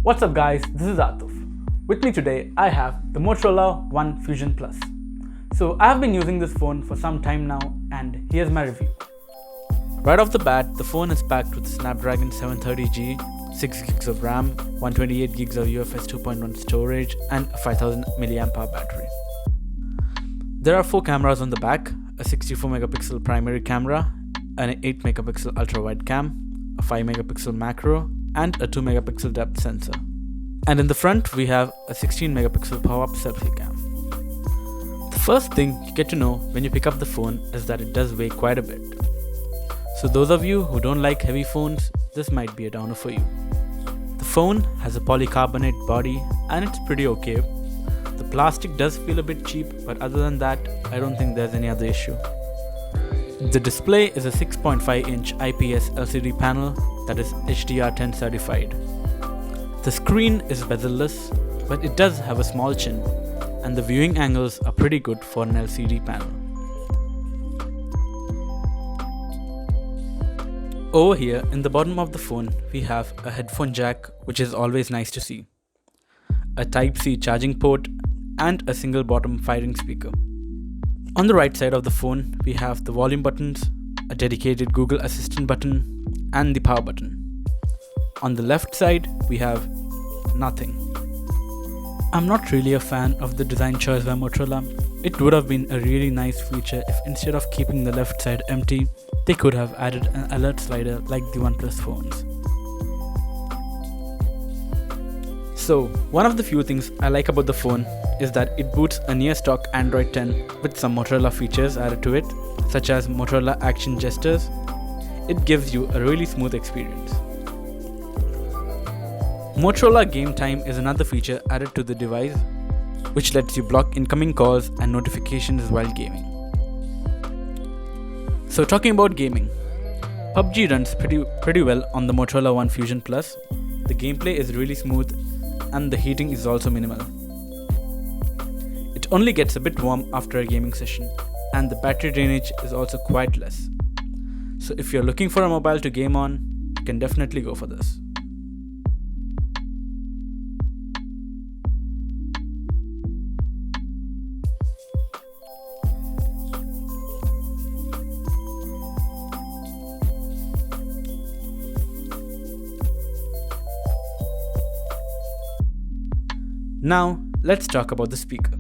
What's up guys, this is Atuf. With me today I have the Motorola One Fusion Plus. So I have been using this phone for some time now and here's my review. Right off the bat, the phone is packed with Snapdragon 730G, 6 gigs of RAM, 128 gigs of UFS 2.1 storage and a 5000 mAh battery. There are 4 cameras on the back, a 64 megapixel primary camera, an 8 megapixel ultra wide cam, a 5 megapixel macro and a 2 megapixel depth sensor. And in the front we have a 16 megapixel pop-up selfie cam. The first thing you get to know when you pick up the phone is that it does weigh quite a bit. So those of you who don't like heavy phones, this might be a downer for you. The phone has a polycarbonate body and it's pretty okay. The plastic does feel a bit cheap, but other than that, I don't think there's any other issue. The display is a 6.5-inch IPS LCD panel that is HDR10 certified. The screen is bezel-less, but it does have a small chin, and the viewing angles are pretty good for an LCD panel. Over here in the bottom of the phone, we have a headphone jack, which is always nice to see, a Type-C charging port, and a single bottom firing speaker. On the right side of the phone, we have the volume buttons, a dedicated Google Assistant button, and the power button. On the left side, we have nothing. I'm not really a fan of the design choice by Motorola. It would have been a really nice feature if instead of keeping the left side empty, they could have added an alert slider like the OnePlus phones. So, one of the few things I like about the phone is that it boots a near stock Android 10 with some Motorola features added to it, such as Motorola Action Gestures. It gives you a really smooth experience. Motorola Game Time is another feature added to the device, which lets you block incoming calls and notifications while gaming. So talking about gaming, PUBG runs pretty well on the Motorola One Fusion Plus. The gameplay is really smooth and the heating is also minimal. It only gets a bit warm after a gaming session, and the battery drainage is also quite less. So if you're looking for a mobile to game on, you can definitely go for this. Now, let's talk about the speaker.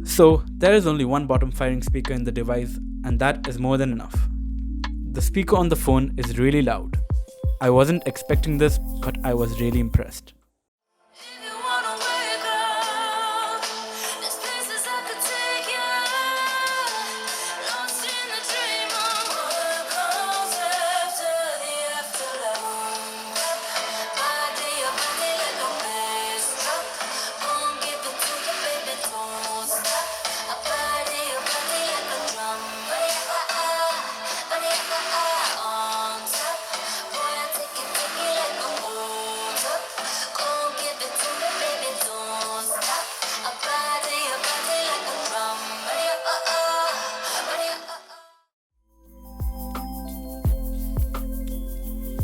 So, there is only one bottom firing speaker in the device, and that is more than enough. The speaker on the phone is really loud. I wasn't expecting this, but I was really impressed.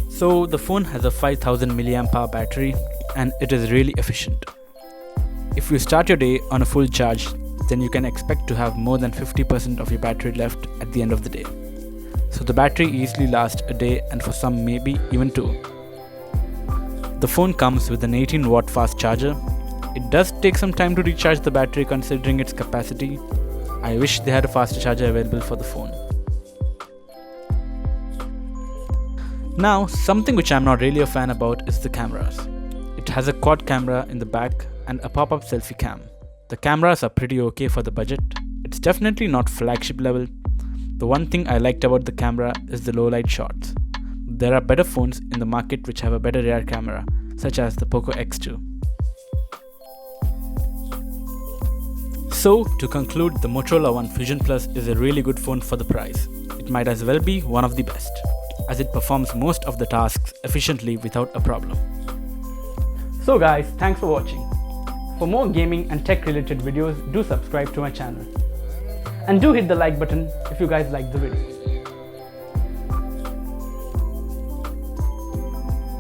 So the phone has a 5000 mAh battery and it is really efficient. If you start your day on a full charge, then you can expect to have more than 50% of your battery left at the end of the day. So the battery easily lasts a day and for some maybe even 2. The phone comes with an 18-watt fast charger. It does take some time to recharge the battery considering its capacity. I wish they had a faster charger available for the phone. Now, something which I'm not really a fan about is the cameras. It has a quad camera in the back and a pop-up selfie cam. The cameras are pretty okay for the budget. It's definitely not flagship level. The one thing I liked about the camera is the low light shots. There are better phones in the market which have a better rear camera, such as the Poco X2. So, to conclude, the Motorola One Fusion Plus is a really good phone for the price. It might as well be one of the best, as it performs most of the tasks efficiently without a problem. So guys, thanks for watching. For more gaming and tech related videos, do subscribe to my channel. And do hit the like button if you guys like the video.